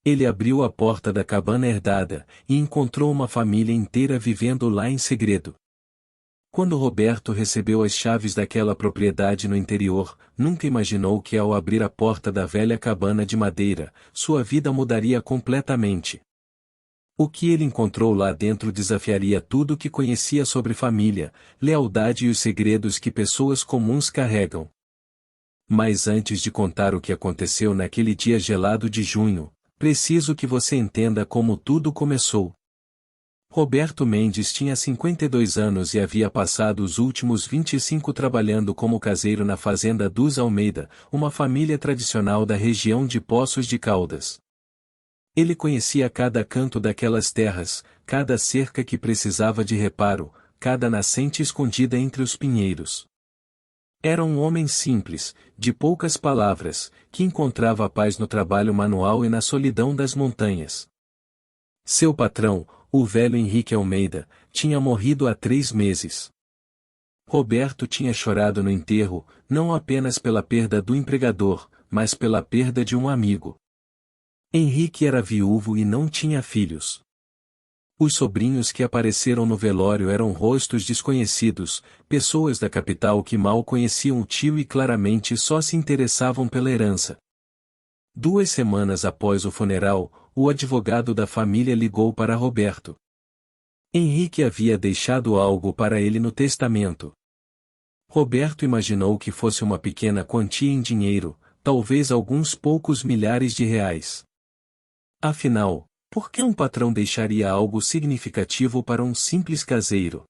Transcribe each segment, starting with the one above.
Ele abriu a porta da cabana herdada, e encontrou uma família inteira vivendo lá em segredo. Quando Roberto recebeu as chaves daquela propriedade no interior, nunca imaginou que ao abrir a porta da velha cabana de madeira, sua vida mudaria completamente. O que ele encontrou lá dentro desafiaria tudo o que conhecia sobre família, lealdade e os segredos que pessoas comuns carregam. Mas antes de contar o que aconteceu naquele dia gelado de junho, preciso que você entenda como tudo começou. Roberto Mendes tinha 52 anos e havia passado os últimos 25 trabalhando como caseiro na fazenda dos Almeida, uma família tradicional da região de Poços de Caldas. Ele conhecia cada canto daquelas terras, cada cerca que precisava de reparo, cada nascente escondida entre os pinheiros. Era um homem simples, de poucas palavras, que encontrava a paz no trabalho manual e na solidão das montanhas. Seu patrão, o velho Henrique Almeida, tinha morrido há 3 meses. Roberto tinha chorado no enterro, não apenas pela perda do empregador, mas pela perda de um amigo. Henrique era viúvo e não tinha filhos. Os sobrinhos que apareceram no velório eram rostos desconhecidos, pessoas da capital que mal conheciam o tio e claramente só se interessavam pela herança. 2 semanas após o funeral, o advogado da família ligou para Roberto. Henrique havia deixado algo para ele no testamento. Roberto imaginou que fosse uma pequena quantia em dinheiro, talvez alguns poucos milhares de reais. Afinal, por que um patrão deixaria algo significativo para um simples caseiro?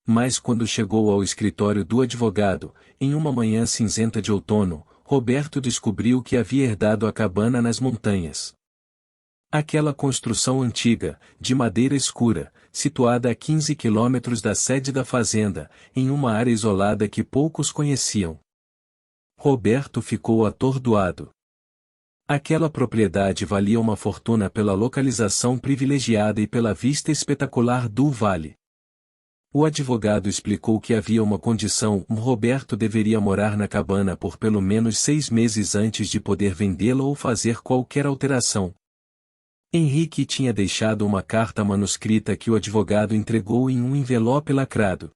Mas quando chegou ao escritório do advogado, em uma manhã cinzenta de outono, Roberto descobriu que havia herdado a cabana nas montanhas. Aquela construção antiga, de madeira escura, situada a 15 quilômetros da sede da fazenda, em uma área isolada que poucos conheciam. Roberto ficou atordoado. Aquela propriedade valia uma fortuna pela localização privilegiada e pela vista espetacular do vale. O advogado explicou que havia uma condição: Roberto deveria morar na cabana por pelo menos 6 meses antes de poder vendê-la ou fazer qualquer alteração. Henrique tinha deixado uma carta manuscrita que o advogado entregou em um envelope lacrado.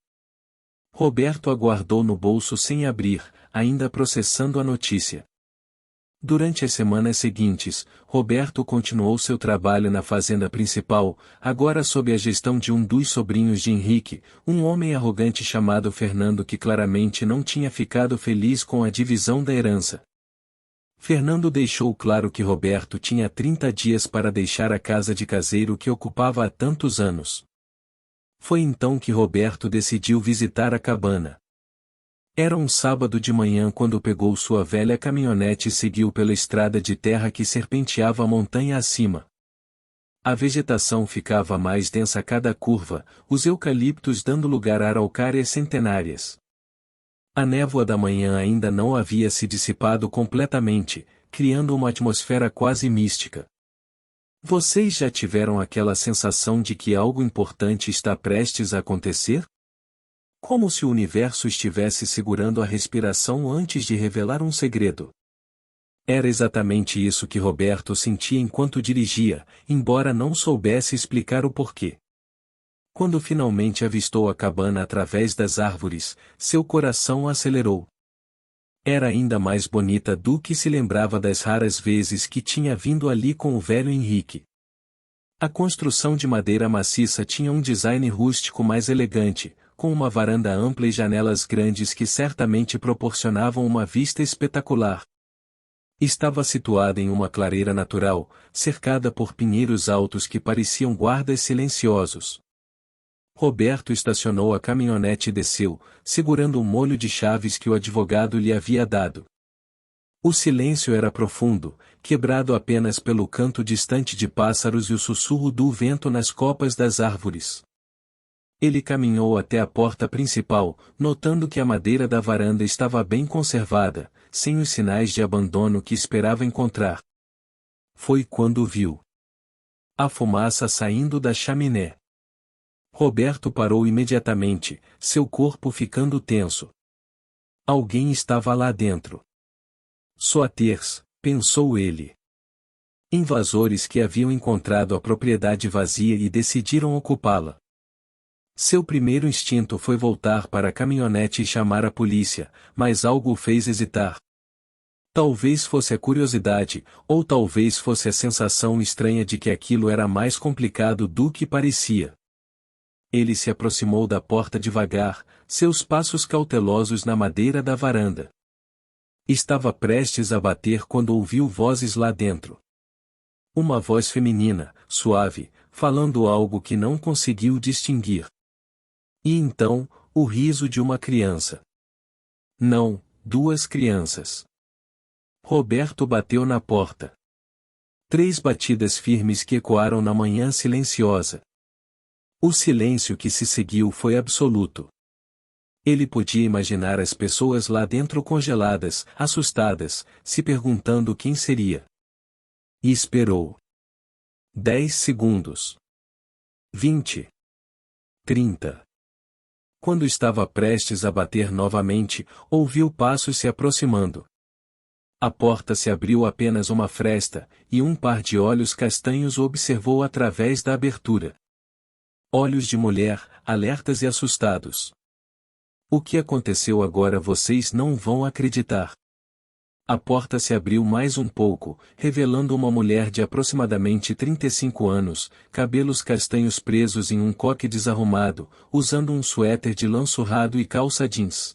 Roberto aguardou no bolso sem abrir, ainda processando a notícia. Durante as semanas seguintes, Roberto continuou seu trabalho na fazenda principal, agora sob a gestão de um dos sobrinhos de Henrique, um homem arrogante chamado Fernando que claramente não tinha ficado feliz com a divisão da herança. Fernando deixou claro que Roberto tinha 30 dias para deixar a casa de caseiro que ocupava há tantos anos. Foi então que Roberto decidiu visitar a cabana. Era um sábado de manhã quando pegou sua velha caminhonete e seguiu pela estrada de terra que serpenteava a montanha acima. A vegetação ficava mais densa a cada curva, os eucaliptos dando lugar a araucárias centenárias. A névoa da manhã ainda não havia se dissipado completamente, criando uma atmosfera quase mística. Vocês já tiveram aquela sensação de que algo importante está prestes a acontecer? Como se o universo estivesse segurando a respiração antes de revelar um segredo. Era exatamente isso que Roberto sentia enquanto dirigia, embora não soubesse explicar o porquê. Quando finalmente avistou a cabana através das árvores, seu coração acelerou. Era ainda mais bonita do que se lembrava das raras vezes que tinha vindo ali com o velho Henrique. A construção de madeira maciça tinha um design rústico mais elegante, com uma varanda ampla e janelas grandes que certamente proporcionavam uma vista espetacular. Estava situada em uma clareira natural, cercada por pinheiros altos que pareciam guardas silenciosos. Roberto estacionou a caminhonete e desceu, segurando um molho de chaves que o advogado lhe havia dado. O silêncio era profundo, quebrado apenas pelo canto distante de pássaros e o sussurro do vento nas copas das árvores. Ele caminhou até a porta principal, notando que a madeira da varanda estava bem conservada, sem os sinais de abandono que esperava encontrar. Foi quando viu a fumaça saindo da chaminé. Roberto parou imediatamente, seu corpo ficando tenso. Alguém estava lá dentro. Soaters, pensou ele. Invasores que haviam encontrado a propriedade vazia e decidiram ocupá-la. Seu primeiro instinto foi voltar para a caminhonete e chamar a polícia, mas algo o fez hesitar. Talvez fosse a curiosidade, ou talvez fosse a sensação estranha de que aquilo era mais complicado do que parecia. Ele se aproximou da porta devagar, seus passos cautelosos na madeira da varanda. Estava prestes a bater quando ouviu vozes lá dentro. Uma voz feminina, suave, falando algo que não conseguiu distinguir. E então, o riso de uma criança. Não, duas crianças. Roberto bateu na porta. 3 batidas firmes que ecoaram na manhã silenciosa. O silêncio que se seguiu foi absoluto. Ele podia imaginar as pessoas lá dentro congeladas, assustadas, se perguntando quem seria. E esperou. 10 segundos. 20. 30. Quando estava prestes a bater novamente, ouviu passos se aproximando. A porta se abriu apenas uma fresta, e um par de olhos castanhos o observou através da abertura. Olhos de mulher, alertas e assustados. O que aconteceu agora vocês não vão acreditar. A porta se abriu mais um pouco, revelando uma mulher de aproximadamente 35 anos, cabelos castanhos presos em um coque desarrumado, usando um suéter de lã surrado e calça jeans.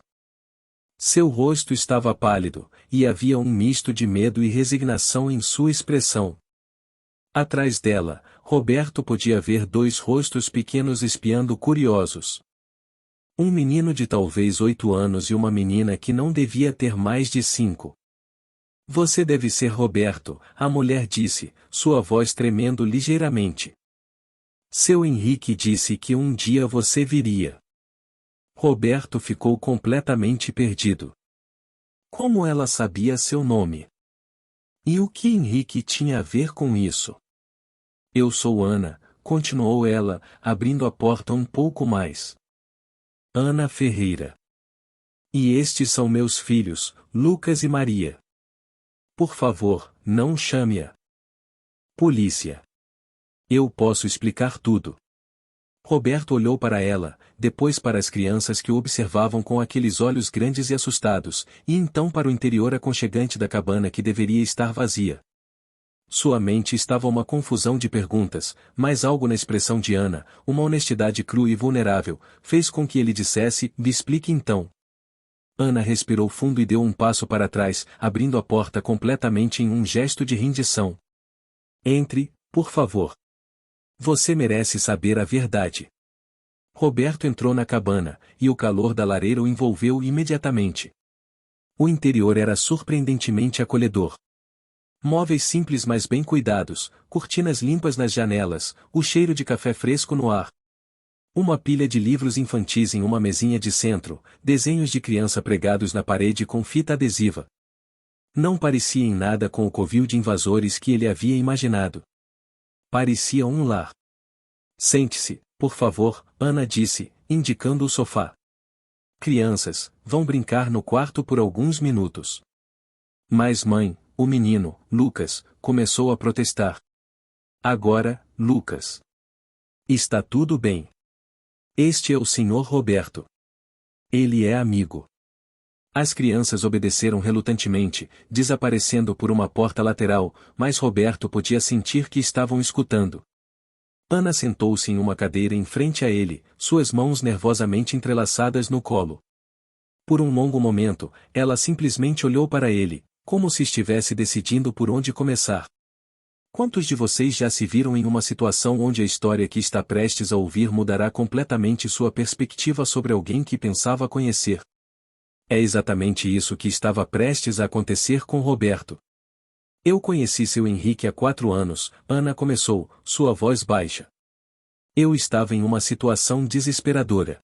Seu rosto estava pálido, e havia um misto de medo e resignação em sua expressão. Atrás dela, Roberto podia ver 2 rostos pequenos espiando curiosos. Um menino de talvez 8 anos e uma menina que não devia ter mais de 5. Você deve ser Roberto, a mulher disse, sua voz tremendo ligeiramente. Seu Henrique disse que um dia você viria. Roberto ficou completamente perdido. Como ela sabia seu nome? E o que Henrique tinha a ver com isso? Eu sou Ana, continuou ela, abrindo a porta um pouco mais. Ana Ferreira. E estes são meus filhos, Lucas e Maria. Por favor, não chame-a polícia. Eu posso explicar tudo. Roberto olhou para ela, depois para as crianças que o observavam com aqueles olhos grandes e assustados, e então para o interior aconchegante da cabana que deveria estar vazia. Sua mente estava uma confusão de perguntas, mas algo na expressão de Ana, uma honestidade crua e vulnerável, fez com que ele dissesse: "Me explique então." Ana respirou fundo e deu um passo para trás, abrindo a porta completamente em um gesto de rendição. "Entre, por favor. Você merece saber a verdade." Roberto entrou na cabana, e o calor da lareira o envolveu imediatamente. O interior era surpreendentemente acolhedor. Móveis simples mas bem cuidados, cortinas limpas nas janelas, o cheiro de café fresco no ar. Uma pilha de livros infantis em uma mesinha de centro, desenhos de criança pregados na parede com fita adesiva. Não parecia em nada com o covil de invasores que ele havia imaginado. Parecia um lar. "Sente-se, por favor," Ana disse, indicando o sofá. "Crianças, vão brincar no quarto por alguns minutos." "Mas mãe," o menino, Lucas, começou a protestar. "Agora, Lucas. Está tudo bem. Este é o Sr. Roberto. Ele é amigo." As crianças obedeceram relutantemente, desaparecendo por uma porta lateral, mas Roberto podia sentir que estavam escutando. Ana sentou-se em uma cadeira em frente a ele, suas mãos nervosamente entrelaçadas no colo. Por um longo momento, ela simplesmente olhou para ele, como se estivesse decidindo por onde começar. Quantos de vocês já se viram em uma situação onde a história que está prestes a ouvir mudará completamente sua perspectiva sobre alguém que pensava conhecer? É exatamente isso que estava prestes a acontecer com Roberto. "Eu conheci seu Henrique há 4 anos, Ana começou, sua voz baixa. Eu estava em uma situação desesperadora.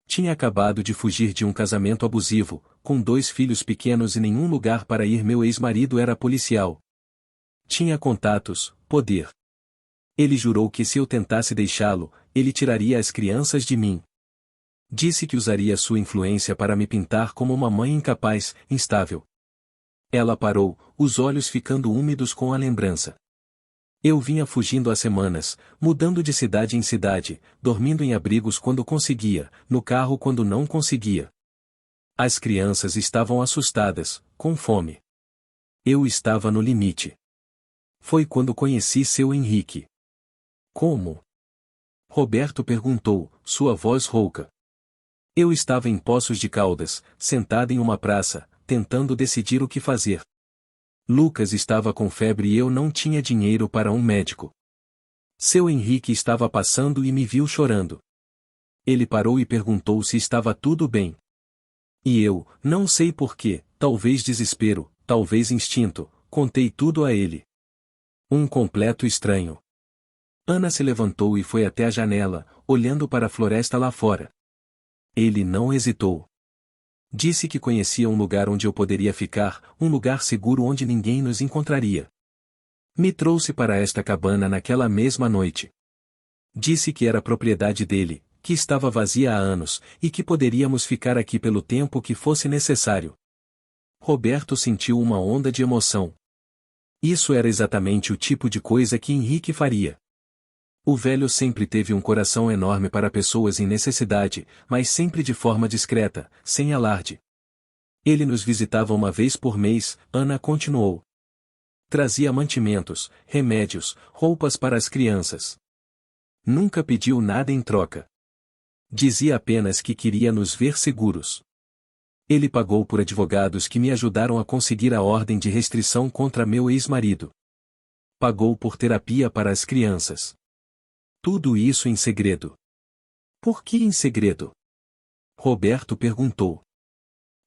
Tinha acabado de fugir de um casamento abusivo, com 2 filhos pequenos e nenhum lugar para ir. Meu ex-marido era policial. Tinha contatos, poder. Ele jurou que se eu tentasse deixá-lo, ele tiraria as crianças de mim. Disse que usaria sua influência para me pintar como uma mãe incapaz, instável." Ela parou, os olhos ficando úmidos com a lembrança. Eu vinha fugindo há semanas, mudando de cidade em cidade, dormindo em abrigos quando conseguia, no carro quando não conseguia. As crianças estavam assustadas, com fome. Eu estava no limite. Foi quando conheci seu Henrique. Como? Roberto perguntou, sua voz rouca. Eu estava em Poços de Caldas, sentado em uma praça, tentando decidir o que fazer. Lucas estava com febre e eu não tinha dinheiro para um médico. Seu Henrique estava passando e me viu chorando. Ele parou e perguntou se estava tudo bem. E eu, não sei porquê, talvez desespero, talvez instinto, contei tudo a ele. Um completo estranho. Ana se levantou e foi até a janela, olhando para a floresta lá fora. Ele não hesitou. Disse que conhecia um lugar onde eu poderia ficar, um lugar seguro onde ninguém nos encontraria. Me trouxe para esta cabana naquela mesma noite. Disse que era propriedade dele, que estava vazia há anos, e que poderíamos ficar aqui pelo tempo que fosse necessário. Roberto sentiu uma onda de emoção. Isso era exatamente o tipo de coisa que Henrique faria. O velho sempre teve um coração enorme para pessoas em necessidade, mas sempre de forma discreta, sem alarde. Ele nos visitava uma vez por mês, Ana continuou. Trazia mantimentos, remédios, roupas para as crianças. Nunca pediu nada em troca. Dizia apenas que queria nos ver seguros. Ele pagou por advogados que me ajudaram a conseguir a ordem de restrição contra meu ex-marido. Pagou por terapia para as crianças. Tudo isso em segredo. Por que em segredo? Roberto perguntou.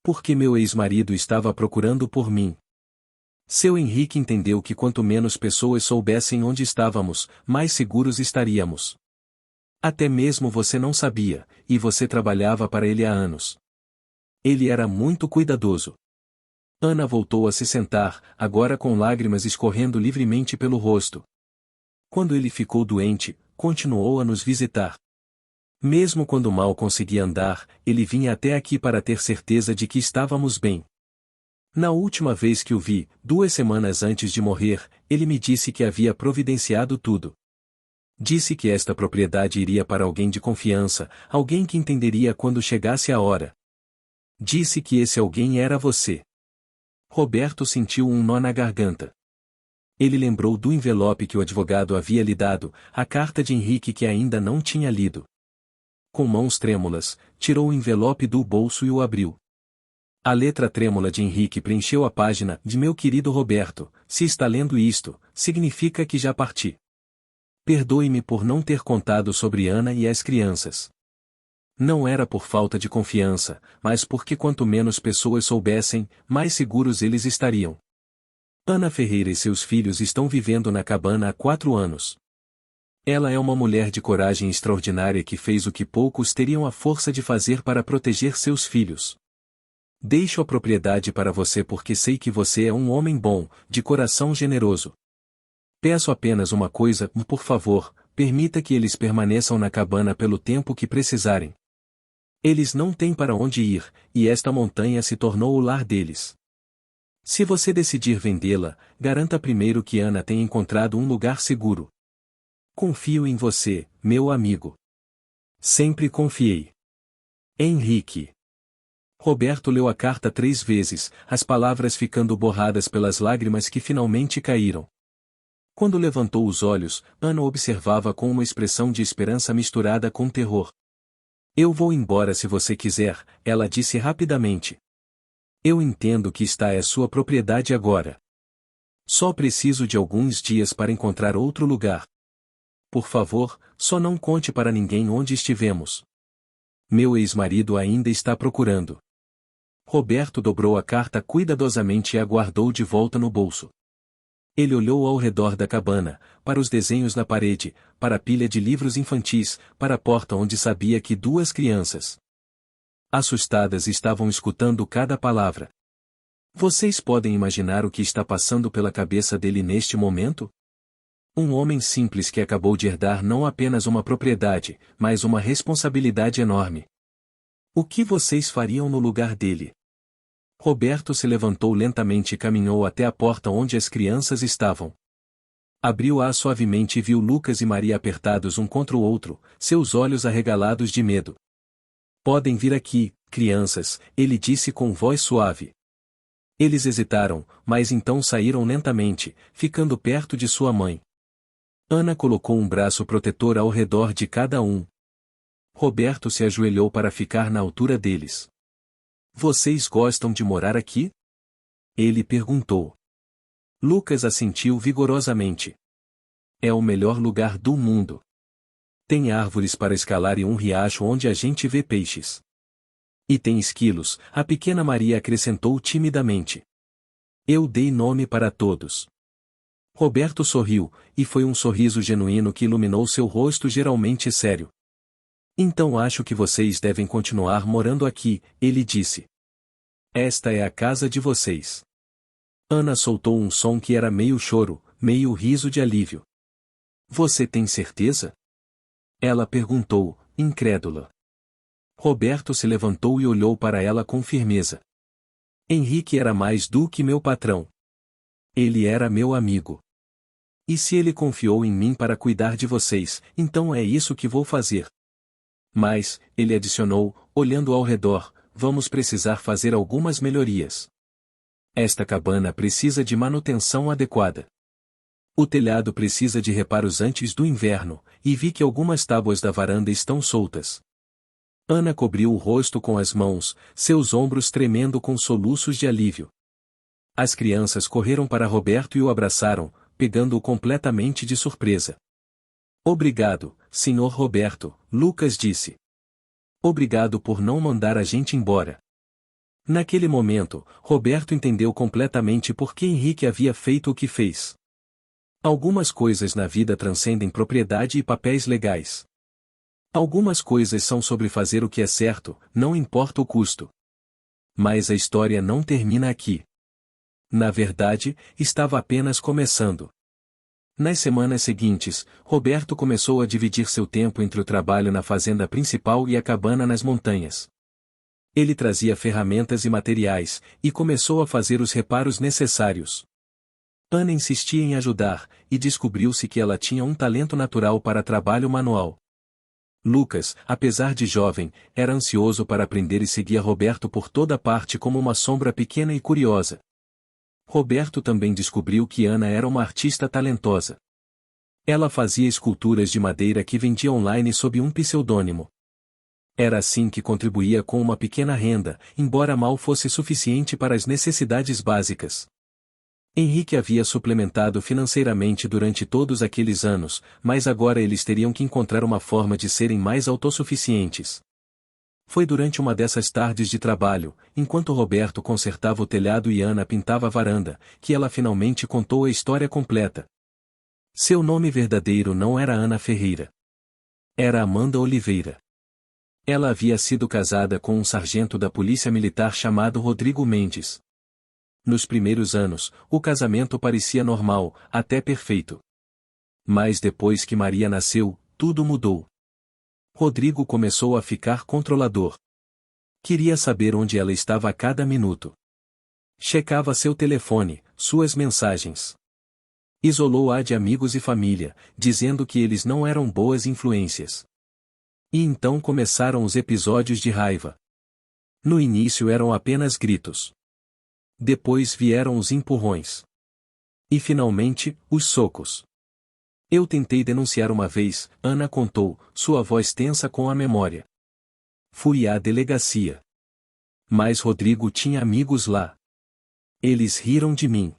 Porque meu ex-marido estava procurando por mim. Seu Henrique entendeu que quanto menos pessoas soubessem onde estávamos, mais seguros estaríamos. Até mesmo você não sabia, e você trabalhava para ele há anos. Ele era muito cuidadoso. Ana voltou a se sentar, agora com lágrimas escorrendo livremente pelo rosto. Quando ele ficou doente, continuou a nos visitar. Mesmo quando mal conseguia andar, ele vinha até aqui para ter certeza de que estávamos bem. Na última vez que o vi, 2 semanas antes de morrer, ele me disse que havia providenciado tudo. Disse que esta propriedade iria para alguém de confiança, alguém que entenderia quando chegasse a hora. Disse que esse alguém era você. Roberto sentiu um nó na garganta. Ele lembrou do envelope que o advogado havia lhe dado, a carta de Henrique que ainda não tinha lido. Com mãos trêmulas, tirou o envelope do bolso e o abriu. A letra trêmula de Henrique preencheu a página de meu querido Roberto. Se está lendo isto, significa que já parti. Perdoe-me por não ter contado sobre Ana e as crianças. Não era por falta de confiança, mas porque quanto menos pessoas soubessem, mais seguros eles estariam. Ana Ferreira e seus filhos estão vivendo na cabana há 4 anos. Ela é uma mulher de coragem extraordinária que fez o que poucos teriam a força de fazer para proteger seus filhos. Deixo a propriedade para você porque sei que você é um homem bom, de coração generoso. Peço apenas uma coisa, por favor, permita que eles permaneçam na cabana pelo tempo que precisarem. Eles não têm para onde ir, e esta montanha se tornou o lar deles. Se você decidir vendê-la, garanta primeiro que Ana tenha encontrado um lugar seguro. Confio em você, meu amigo. Sempre confiei. Henrique. Roberto leu a carta 3 vezes, as palavras ficando borradas pelas lágrimas que finalmente caíram. Quando levantou os olhos, Ana observava com uma expressão de esperança misturada com terror. Eu vou embora se você quiser, ela disse rapidamente. Eu entendo que esta é sua propriedade agora. Só preciso de alguns dias para encontrar outro lugar. Por favor, só não conte para ninguém onde estivemos. Meu ex-marido ainda está procurando. Roberto dobrou a carta cuidadosamente e a guardou de volta no bolso. Ele olhou ao redor da cabana, para os desenhos na parede, para a pilha de livros infantis, para a porta onde sabia que 2 crianças, assustadas, estavam escutando cada palavra. Vocês podem imaginar o que está passando pela cabeça dele neste momento? Um homem simples que acabou de herdar não apenas uma propriedade, mas uma responsabilidade enorme. O que vocês fariam no lugar dele? Roberto se levantou lentamente e caminhou até a porta onde as crianças estavam. Abriu-a suavemente e viu Lucas e Maria apertados um contra o outro, seus olhos arregalados de medo. Podem vir aqui, crianças, ele disse com voz suave. Eles hesitaram, mas então saíram lentamente, ficando perto de sua mãe. Ana colocou um braço protetor ao redor de cada um. Roberto se ajoelhou para ficar na altura deles. Vocês gostam de morar aqui? Ele perguntou. Lucas assentiu vigorosamente. É o melhor lugar do mundo. Tem árvores para escalar e um riacho onde a gente vê peixes. E tem esquilos, a pequena Maria acrescentou timidamente. Eu dei nome para todos. Roberto sorriu, e foi um sorriso genuíno que iluminou seu rosto geralmente sério. Então acho que vocês devem continuar morando aqui, ele disse. Esta é a casa de vocês. Ana soltou um som que era meio choro, meio riso de alívio. Você tem certeza? Ela perguntou, incrédula. Roberto se levantou e olhou para ela com firmeza. Henrique era mais do que meu patrão. Ele era meu amigo. E se ele confiou em mim para cuidar de vocês, então é isso que vou fazer. Mas, ele adicionou, olhando ao redor, vamos precisar fazer algumas melhorias. Esta cabana precisa de manutenção adequada. O telhado precisa de reparos antes do inverno, e vi que algumas tábuas da varanda estão soltas. Ana cobriu o rosto com as mãos, seus ombros tremendo com soluços de alívio. As crianças correram para Roberto e o abraçaram, pegando-o completamente de surpresa. Obrigado, Sr. Roberto, Lucas disse. Obrigado por não mandar a gente embora. Naquele momento, Roberto entendeu completamente por que Henrique havia feito o que fez. Algumas coisas na vida transcendem propriedade e papéis legais. Algumas coisas são sobre fazer o que é certo, não importa o custo. Mas a história não termina aqui. Na verdade, estava apenas começando. Nas semanas seguintes, Roberto começou a dividir seu tempo entre o trabalho na fazenda principal e a cabana nas montanhas. Ele trazia ferramentas e materiais, e começou a fazer os reparos necessários. Ana insistia em ajudar, e descobriu-se que ela tinha um talento natural para trabalho manual. Lucas, apesar de jovem, era ansioso para aprender e seguia Roberto por toda parte como uma sombra pequena e curiosa. Roberto também descobriu que Ana era uma artista talentosa. Ela fazia esculturas de madeira que vendia online sob um pseudônimo. Era assim que contribuía com uma pequena renda, embora mal fosse suficiente para as necessidades básicas. Henrique havia suplementado financeiramente durante todos aqueles anos, mas agora eles teriam que encontrar uma forma de serem mais autossuficientes. Foi durante uma dessas tardes de trabalho, enquanto Roberto consertava o telhado e Ana pintava a varanda, que ela finalmente contou a história completa. Seu nome verdadeiro não era Ana Ferreira. Era Amanda Oliveira. Ela havia sido casada com um sargento da polícia militar chamado Rodrigo Mendes. Nos primeiros anos, o casamento parecia normal, até perfeito. Mas depois que Maria nasceu, tudo mudou. Rodrigo começou a ficar controlador. Queria saber onde ela estava a cada minuto. Checava seu telefone, suas mensagens. Isolou-a de amigos e família, dizendo que eles não eram boas influências. E então começaram os episódios de raiva. No início eram apenas gritos. Depois vieram os empurrões. E finalmente, os socos. Eu tentei denunciar uma vez, Ana contou, sua voz tensa com a memória. Fui à delegacia. Mas Rodrigo tinha amigos lá. Eles riram de mim.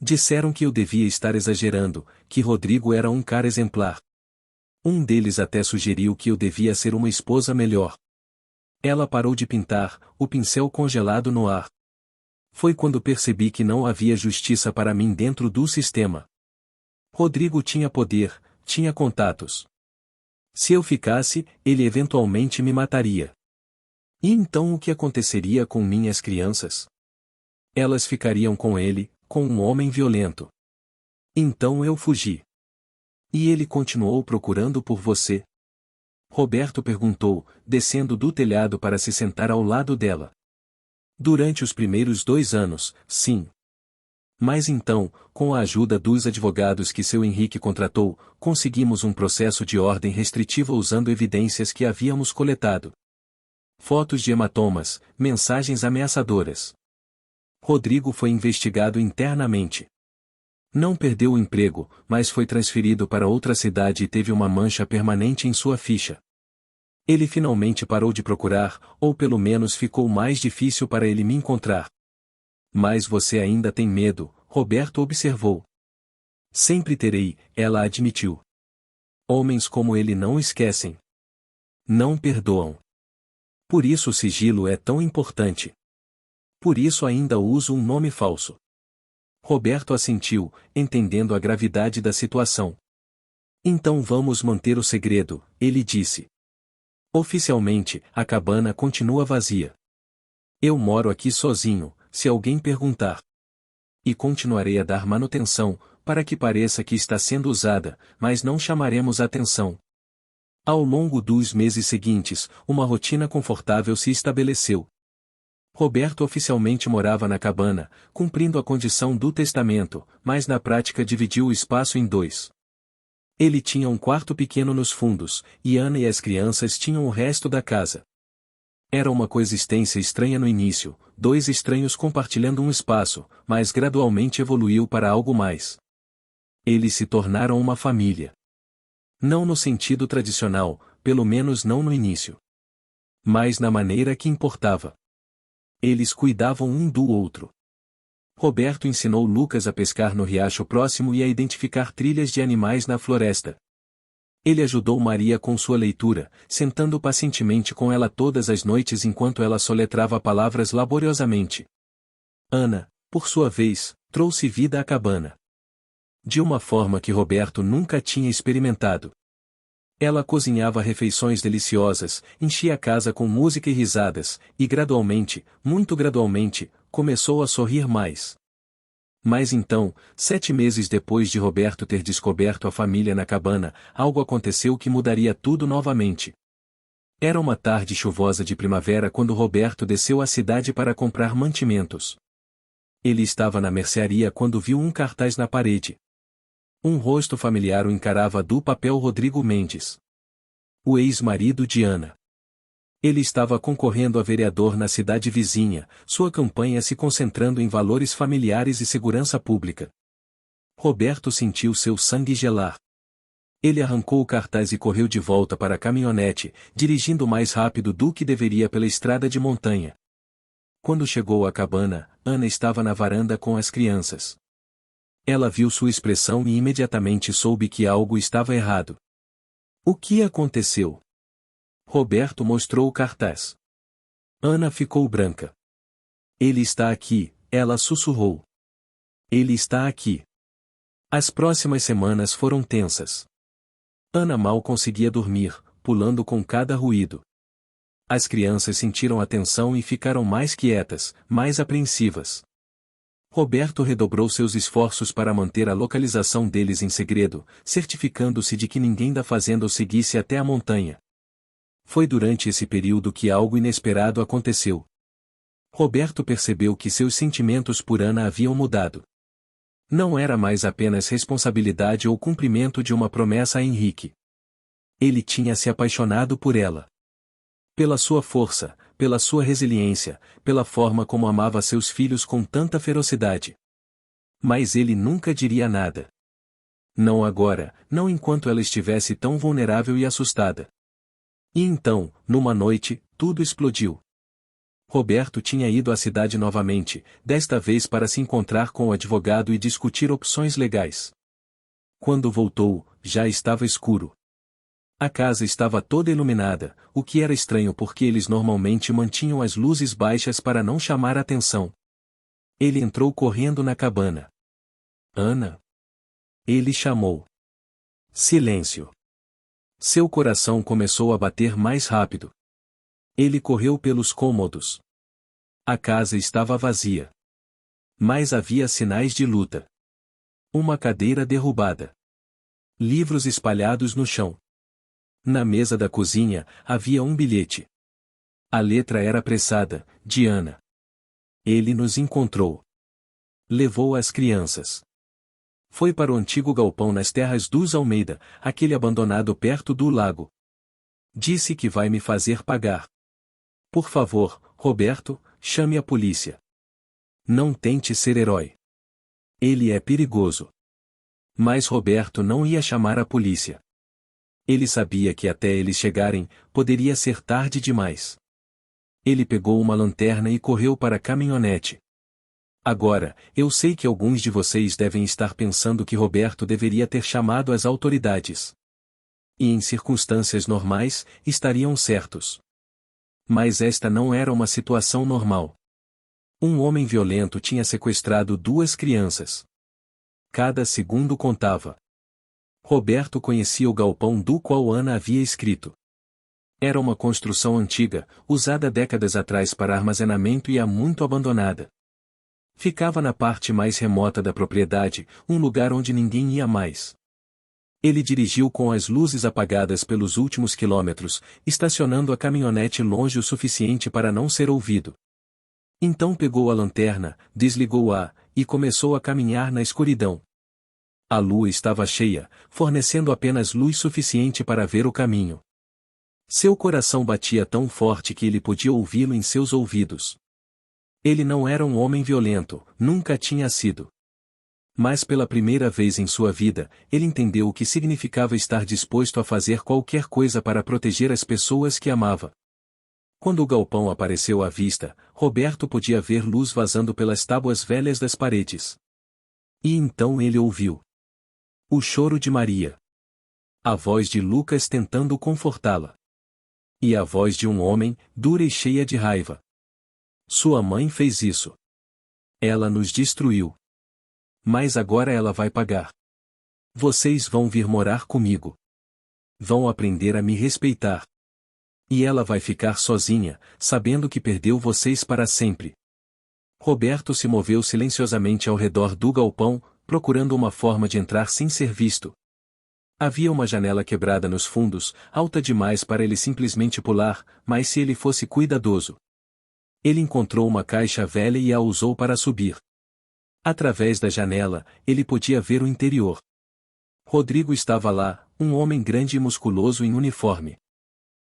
Disseram que eu devia estar exagerando, que Rodrigo era um cara exemplar. Um deles até sugeriu que eu devia ser uma esposa melhor. Ela parou de pintar, o pincel congelado no ar. Foi quando percebi que não havia justiça para mim dentro do sistema. Rodrigo tinha poder, tinha contatos. Se eu ficasse, ele eventualmente me mataria. E então o que aconteceria com minhas crianças? Elas ficariam com ele, com um homem violento. Então eu fugi. E ele continuou procurando por você? Roberto perguntou, descendo do telhado para se sentar ao lado dela. Durante os primeiros 2 anos, sim. Mas então, com a ajuda dos advogados que seu Henrique contratou, conseguimos um processo de ordem restritiva usando evidências que havíamos coletado. Fotos de hematomas, mensagens ameaçadoras. Rodrigo foi investigado internamente. Não perdeu o emprego, mas foi transferido para outra cidade e teve uma mancha permanente em sua ficha. Ele finalmente parou de procurar, ou pelo menos ficou mais difícil para ele me encontrar. Mas você ainda tem medo, Roberto observou. Sempre terei, ela admitiu. Homens como ele não esquecem. Não perdoam. Por isso o sigilo é tão importante. Por isso ainda uso um nome falso. Roberto assentiu, entendendo a gravidade da situação. Então vamos manter o segredo, ele disse. Oficialmente, a cabana continua vazia. Eu moro aqui sozinho, se alguém perguntar. E continuarei a dar manutenção, para que pareça que está sendo usada, mas não chamaremos atenção. Ao longo dos meses seguintes, uma rotina confortável se estabeleceu. Roberto oficialmente morava na cabana, cumprindo a condição do testamento, mas na prática dividiu o espaço em dois. Ele tinha um quarto pequeno nos fundos, e Ana e as crianças tinham o resto da casa. Era uma coexistência estranha no início, dois estranhos compartilhando um espaço, mas gradualmente evoluiu para algo mais. Eles se tornaram uma família. Não no sentido tradicional, pelo menos não no início. Mas na maneira que importava. Eles cuidavam um do outro. Roberto ensinou Lucas a pescar no riacho próximo e a identificar trilhas de animais na floresta. Ele ajudou Maria com sua leitura, sentando pacientemente com ela todas as noites enquanto ela soletrava palavras laboriosamente. Ana, por sua vez, trouxe vida à cabana. De uma forma que Roberto nunca tinha experimentado. Ela cozinhava refeições deliciosas, enchia a casa com música e risadas, e gradualmente, muito gradualmente, começou a sorrir mais. Mas então, 7 meses depois de Roberto ter descoberto a família na cabana, algo aconteceu que mudaria tudo novamente. Era uma tarde chuvosa de primavera quando Roberto desceu à cidade para comprar mantimentos. Ele estava na mercearia quando viu um cartaz na parede. Um rosto familiar o encarava do papel Rodrigo Mendes. O ex-marido de Ana. Ele estava concorrendo a vereador na cidade vizinha, sua campanha se concentrando em valores familiares e segurança pública. Roberto sentiu seu sangue gelar. Ele arrancou o cartaz e correu de volta para a caminhonete, dirigindo mais rápido do que deveria pela estrada de montanha. Quando chegou à cabana, Ana estava na varanda com as crianças. Ela viu sua expressão e imediatamente soube que algo estava errado. O que aconteceu? Roberto mostrou o cartaz. Ana ficou branca. Ele está aqui, ela sussurrou. Ele está aqui. As próximas semanas foram tensas. Ana mal conseguia dormir, pulando com cada ruído. As crianças sentiram a tensão e ficaram mais quietas, mais apreensivas. Roberto redobrou seus esforços para manter a localização deles em segredo, certificando-se de que ninguém da fazenda o seguisse até a montanha. Foi durante esse período que algo inesperado aconteceu. Roberto percebeu que seus sentimentos por Ana haviam mudado. Não era mais apenas responsabilidade ou cumprimento de uma promessa a Henrique. Ele tinha se apaixonado por ela. Pela sua força, pela sua resiliência, pela forma como amava seus filhos com tanta ferocidade. Mas ele nunca diria nada. Não agora, não enquanto ela estivesse tão vulnerável e assustada. E então, numa noite, tudo explodiu. Roberto tinha ido à cidade novamente, desta vez para se encontrar com o advogado e discutir opções legais. Quando voltou, já estava escuro. A casa estava toda iluminada, o que era estranho porque eles normalmente mantinham as luzes baixas para não chamar atenção. Ele entrou correndo na cabana. Ana? Ele chamou. Silêncio. Seu coração começou a bater mais rápido. Ele correu pelos cômodos. A casa estava vazia. Mas havia sinais de luta. Uma cadeira derrubada. Livros espalhados no chão. Na mesa da cozinha, havia um bilhete. A letra era apressada, de Ana. Ele nos encontrou. Levou as crianças. Foi para o antigo galpão nas terras dos Almeida, aquele abandonado perto do lago. Disse que vai me fazer pagar. Por favor, Roberto, chame a polícia. Não tente ser herói. Ele é perigoso. Mas Roberto não ia chamar a polícia. Ele sabia que até eles chegarem, poderia ser tarde demais. Ele pegou uma lanterna e correu para a caminhonete. Agora, eu sei que alguns de vocês devem estar pensando que Roberto deveria ter chamado as autoridades. E em circunstâncias normais, estariam certos. Mas esta não era uma situação normal. Um homem violento tinha sequestrado 2 crianças. Cada segundo contava. Roberto conhecia o galpão do qual Ana havia escrito. Era uma construção antiga, usada décadas atrás para armazenamento e há muito abandonada. Ficava na parte mais remota da propriedade, um lugar onde ninguém ia mais. Ele dirigiu com as luzes apagadas pelos últimos quilômetros, estacionando a caminhonete longe o suficiente para não ser ouvido. Então pegou a lanterna, desligou-a, e começou a caminhar na escuridão. A lua estava cheia, fornecendo apenas luz suficiente para ver o caminho. Seu coração batia tão forte que ele podia ouvi-lo em seus ouvidos. Ele não era um homem violento, nunca tinha sido. Mas pela primeira vez em sua vida, ele entendeu o que significava estar disposto a fazer qualquer coisa para proteger as pessoas que amava. Quando o galpão apareceu à vista, Roberto podia ver luz vazando pelas tábuas velhas das paredes. E então ele ouviu o choro de Maria. A voz de Lucas tentando confortá-la. E a voz de um homem, dura e cheia de raiva. Sua mãe fez isso. Ela nos destruiu. Mas agora ela vai pagar. Vocês vão vir morar comigo. Vão aprender a me respeitar. E ela vai ficar sozinha, sabendo que perdeu vocês para sempre. Roberto se moveu silenciosamente ao redor do galpão, procurando uma forma de entrar sem ser visto. Havia uma janela quebrada nos fundos, alta demais para ele simplesmente pular, mas se ele fosse cuidadoso. Ele encontrou uma caixa velha e a usou para subir. Através da janela, ele podia ver o interior. Rodrigo estava lá, um homem grande e musculoso em uniforme.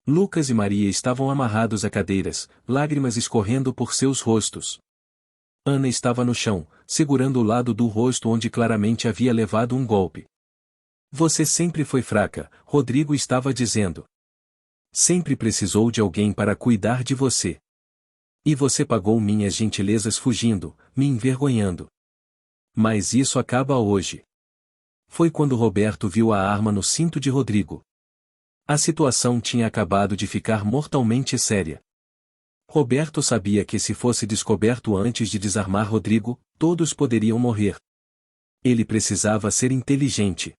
Lucas e Maria estavam amarrados a cadeiras, lágrimas escorrendo por seus rostos. Ana estava no chão, segurando o lado do rosto onde claramente havia levado um golpe. Você sempre foi fraca, Rodrigo estava dizendo. Sempre precisou de alguém para cuidar de você. E você pagou minhas gentilezas fugindo, me envergonhando. Mas isso acaba hoje. Foi quando Roberto viu a arma no cinto de Rodrigo. A situação tinha acabado de ficar mortalmente séria. Roberto sabia que se fosse descoberto antes de desarmar Rodrigo, todos poderiam morrer. Ele precisava ser inteligente.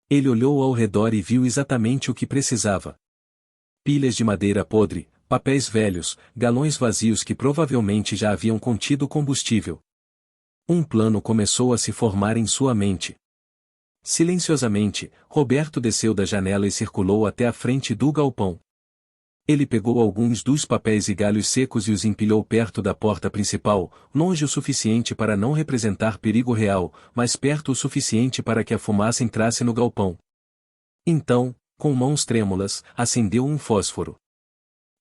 Ele olhou ao redor e viu exatamente o que precisava. Pilhas de madeira podre, papéis velhos, galões vazios que provavelmente já haviam contido combustível. Um plano começou a se formar em sua mente. Silenciosamente, Roberto desceu da janela e circulou até a frente do galpão. Ele pegou alguns dos papéis e galhos secos e os empilhou perto da porta principal, longe o suficiente para não representar perigo real, mas perto o suficiente para que a fumaça entrasse no galpão. Então, com mãos trêmulas, acendeu um fósforo.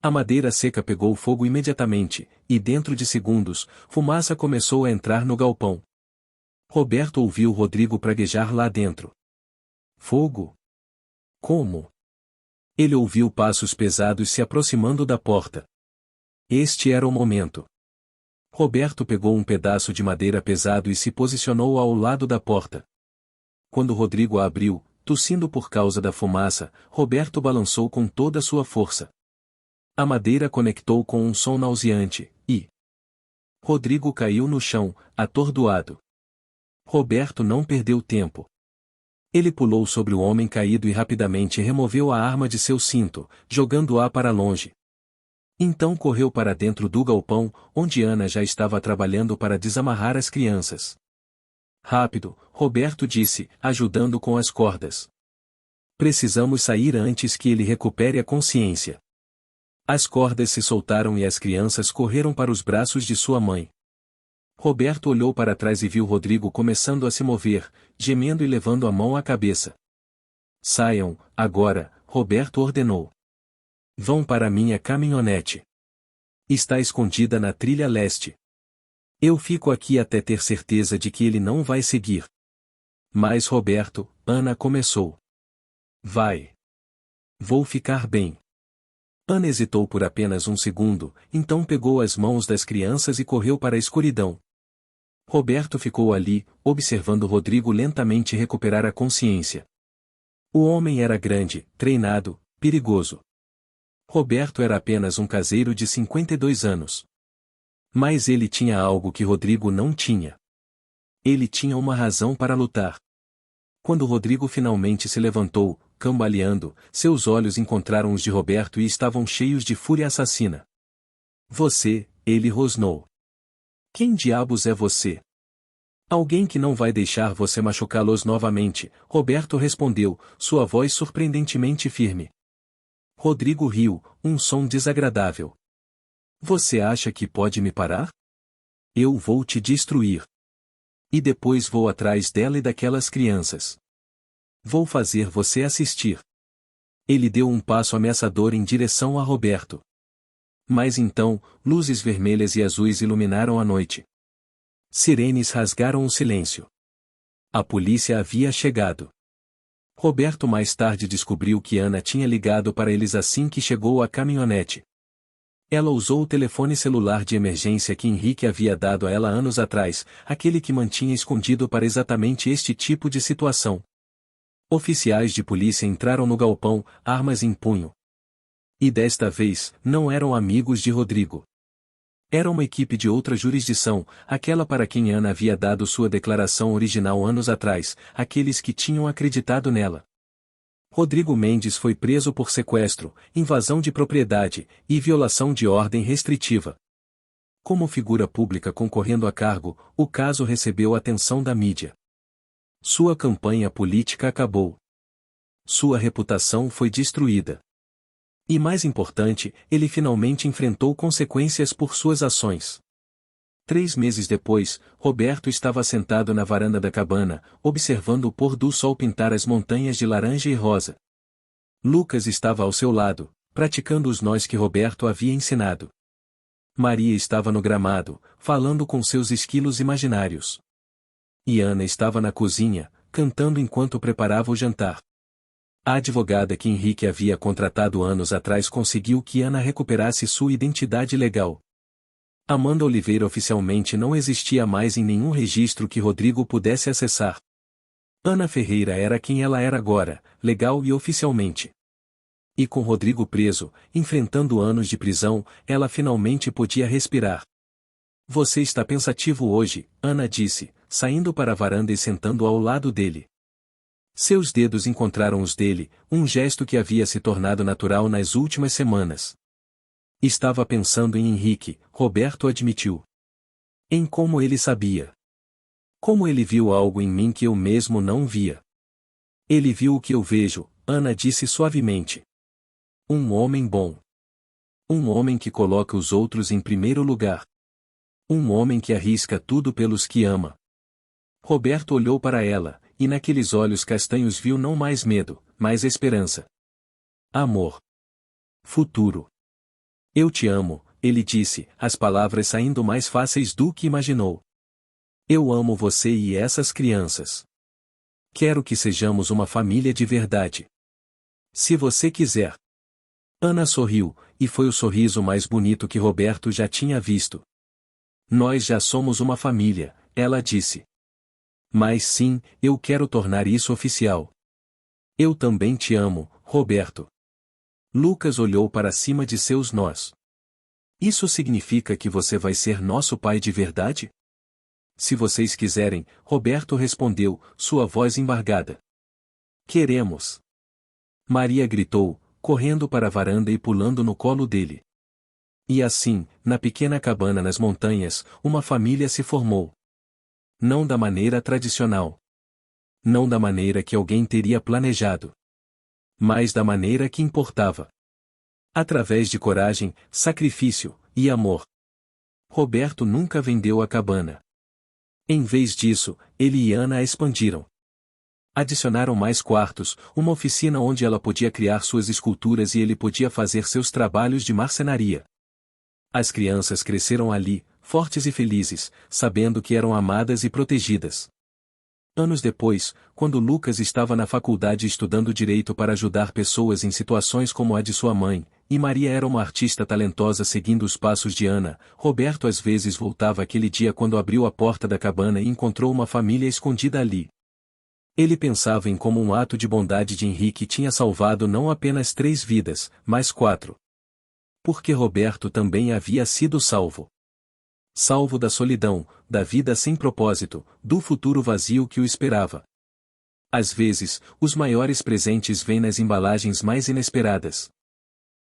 A madeira seca pegou fogo imediatamente, e dentro de segundos, fumaça começou a entrar no galpão. Roberto ouviu Rodrigo praguejar lá dentro. Fogo? Como? Ele ouviu passos pesados se aproximando da porta. Este era o momento. Roberto pegou um pedaço de madeira pesado e se posicionou ao lado da porta. Quando Rodrigo a abriu, tossindo por causa da fumaça, Roberto balançou com toda a sua força. A madeira conectou com um som nauseante, e Rodrigo caiu no chão, atordoado. Roberto não perdeu tempo. Ele pulou sobre o homem caído e rapidamente removeu a arma de seu cinto, jogando-a para longe. Então correu para dentro do galpão, onde Ana já estava trabalhando para desamarrar as crianças. Rápido, Roberto disse, ajudando com as cordas. Precisamos sair antes que ele recupere a consciência. As cordas se soltaram e as crianças correram para os braços de sua mãe. Roberto olhou para trás e viu Rodrigo começando a se mover, gemendo e levando a mão à cabeça. Saiam, agora, Roberto ordenou. Vão para minha caminhonete. Está escondida na trilha leste. Eu fico aqui até ter certeza de que ele não vai seguir. Mas Roberto, Ana começou. Vai. Vou ficar bem. Ana hesitou por apenas um segundo, então pegou as mãos das crianças e correu para a escuridão. Roberto ficou ali, observando Rodrigo lentamente recuperar a consciência. O homem era grande, treinado, perigoso. Roberto era apenas um caseiro de 52 anos. Mas ele tinha algo que Rodrigo não tinha. Ele tinha uma razão para lutar. Quando Rodrigo finalmente se levantou, cambaleando, seus olhos encontraram os de Roberto e estavam cheios de fúria assassina. Você, ele rosnou. Quem diabos é você? Alguém que não vai deixar você machucá-los novamente, Roberto respondeu, sua voz surpreendentemente firme. Rodrigo riu, um som desagradável. Você acha que pode me parar? Eu vou te destruir. E depois vou atrás dela e daquelas crianças. Vou fazer você assistir. Ele deu um passo ameaçador em direção a Roberto. Mas então, luzes vermelhas e azuis iluminaram a noite. Sirenes rasgaram o silêncio. A polícia havia chegado. Roberto mais tarde descobriu que Ana tinha ligado para eles assim que chegou a caminhonete. Ela usou o telefone celular de emergência que Henrique havia dado a ela anos atrás, aquele que mantinha escondido para exatamente este tipo de situação. Oficiais de polícia entraram no galpão, armas em punho. E desta vez, não eram amigos de Rodrigo. Era uma equipe de outra jurisdição, aquela para quem Ana havia dado sua declaração original anos atrás, aqueles que tinham acreditado nela. Rodrigo Mendes foi preso por sequestro, invasão de propriedade e violação de ordem restritiva. Como figura pública concorrendo a cargo, o caso recebeu atenção da mídia. Sua campanha política acabou. Sua reputação foi destruída. E mais importante, ele finalmente enfrentou consequências por suas ações. 3 meses depois, Roberto estava sentado na varanda da cabana, observando o pôr do sol pintar as montanhas de laranja e rosa. Lucas estava ao seu lado, praticando os nós que Roberto havia ensinado. Maria estava no gramado, falando com seus esquilos imaginários. E Ana estava na cozinha, cantando enquanto preparava o jantar. A advogada que Henrique havia contratado anos atrás conseguiu que Ana recuperasse sua identidade legal. Amanda Oliveira oficialmente não existia mais em nenhum registro que Rodrigo pudesse acessar. Ana Ferreira era quem ela era agora, legal e oficialmente. E com Rodrigo preso, enfrentando anos de prisão, ela finalmente podia respirar. Você está pensativo hoje, Ana disse, saindo para a varanda e sentando ao lado dele. Seus dedos encontraram os dele, um gesto que havia se tornado natural nas últimas semanas. Estava pensando em Henrique, Roberto admitiu. Em como ele sabia. Como ele viu algo em mim que eu mesmo não via. Ele viu o que eu vejo, Ana disse suavemente. Um homem bom. Um homem que coloca os outros em primeiro lugar. Um homem que arrisca tudo pelos que ama. Roberto olhou para ela, e naqueles olhos castanhos viu não mais medo, mas esperança. Amor. Futuro. Eu te amo, ele disse, as palavras saindo mais fáceis do que imaginou. Eu amo você e essas crianças. Quero que sejamos uma família de verdade. Se você quiser. Ana sorriu, e foi o sorriso mais bonito que Roberto já tinha visto. Nós já somos uma família, ela disse. Mas sim, eu quero tornar isso oficial. Eu também te amo, Roberto. Lucas olhou para cima de seus nós. Isso significa que você vai ser nosso pai de verdade? Se vocês quiserem, Roberto respondeu, sua voz embargada. Queremos. Maria gritou, correndo para a varanda e pulando no colo dele. E assim, na pequena cabana nas montanhas, uma família se formou. Não da maneira tradicional. Não da maneira que alguém teria planejado. Mas da maneira que importava. Através de coragem, sacrifício e amor. Roberto nunca vendeu a cabana. Em vez disso, ele e Ana a expandiram. Adicionaram mais quartos, uma oficina onde ela podia criar suas esculturas e ele podia fazer seus trabalhos de marcenaria. As crianças cresceram ali, fortes e felizes, sabendo que eram amadas e protegidas. Anos depois, quando Lucas estava na faculdade estudando direito para ajudar pessoas em situações como a de sua mãe, e Maria era uma artista talentosa seguindo os passos de Ana, Roberto às vezes voltava aquele dia quando abriu a porta da cabana e encontrou uma família escondida ali. Ele pensava em como um ato de bondade de Henrique tinha salvado não apenas 3 vidas, mas 4. Porque Roberto também havia sido salvo. Salvo da solidão, da vida sem propósito, do futuro vazio que o esperava. Às vezes, os maiores presentes vêm nas embalagens mais inesperadas.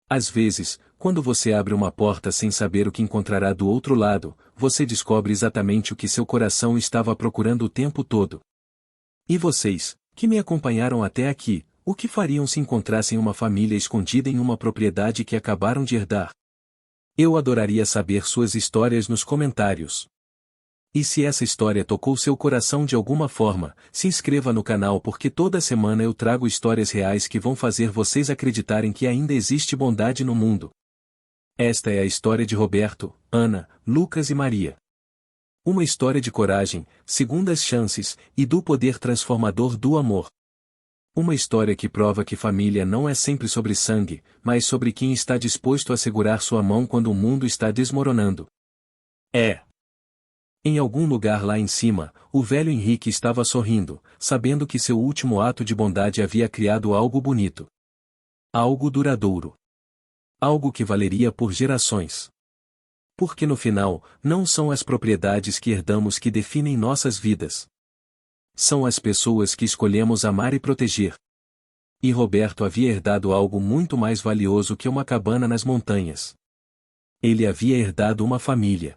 Às vezes, quando você abre uma porta sem saber o que encontrará do outro lado, você descobre exatamente o que seu coração estava procurando o tempo todo. E vocês, que me acompanharam até aqui, o que fariam se encontrassem uma família escondida em uma propriedade que acabaram de herdar? Eu adoraria saber suas histórias nos comentários. E se essa história tocou seu coração de alguma forma, se inscreva no canal porque toda semana eu trago histórias reais que vão fazer vocês acreditarem que ainda existe bondade no mundo. Esta é a história de Roberto, Ana, Lucas e Maria. Uma história de coragem, segundas chances, e do poder transformador do amor. Uma história que prova que família não é sempre sobre sangue, mas sobre quem está disposto a segurar sua mão quando o mundo está desmoronando. Em algum lugar lá em cima, o velho Henrique estava sorrindo, sabendo que seu último ato de bondade havia criado algo bonito. Algo duradouro. Algo que valeria por gerações. Porque no final, não são as propriedades que herdamos que definem nossas vidas. São as pessoas que escolhemos amar e proteger. E Roberto havia herdado algo muito mais valioso que uma cabana nas montanhas. Ele havia herdado uma família.